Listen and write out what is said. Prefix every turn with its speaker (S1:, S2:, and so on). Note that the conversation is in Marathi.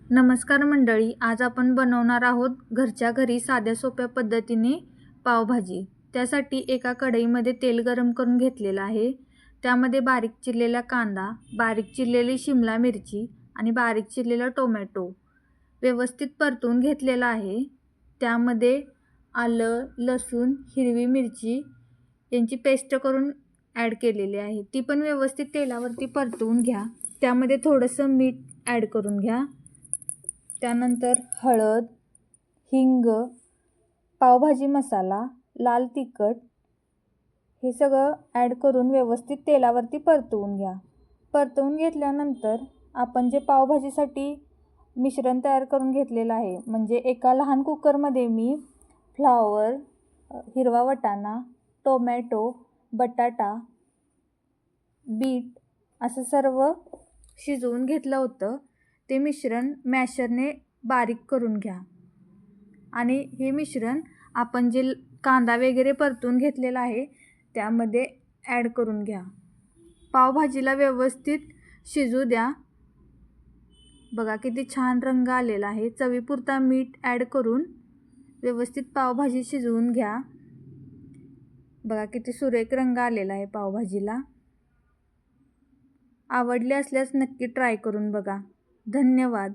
S1: नमस्कार मंडळी, आज आपण बनवणार आहोत घरच्या घरी साध्या सोप्या पद्धतीने पावभाजी। त्यासाठी एका कढईमध्ये तेल गरम करून घेतलेलं आहे। त्यामध्ये बारीक चिरलेला कांदा, बारीक चिरलेली शिमला मिरची आणि बारीक चिरलेला टोमॅटो व्यवस्थित परतून घेतलेला आहे। त्यामध्ये आलं, लसूण, हिरवी मिरची यांची पेस्ट करून ॲड केलेली आहे। ती पण व्यवस्थित तेलावरती परतवून घ्या। त्यामध्ये थोडंसं मीठ ॲड करून घ्या। त्यानंतर हळद, हिंग, पावभाजी मसाला, लाल तिखट हे सगळं ॲड करून व्यवस्थित तेलावरती परतवून घ्या। परतवून घेतल्यानंतर आपण जे पावभाजीसाठी मिश्रण तयार करून घेतलेलं आहे, म्हणजे एका लहान कुकरमध्ये मी फ्लॉवर, हिरवा वाटाणा, टोमॅटो, बटाटा, बीट असं सर्व शिजवून घेतलं होतं। ते मिश्रण मॅशरने बारीक करून घ्या आणि हे मिश्रण आपण जे कांदा वगैरे परतून घेतलेला आहे त्यामध्ये ॲड करून घ्या। पावभाजीला व्यवस्थित शिजू द्या। बघा किती छान रंग आलेला आहे। चवीपुरता मीठ ॲड करून व्यवस्थित पावभाजी शिजवून घ्या। बघा किती सुरेख रंग आलेला आहे पावभाजीला। आवडले असल्यास नक्की ट्राय करून बघा। धन्यवाद।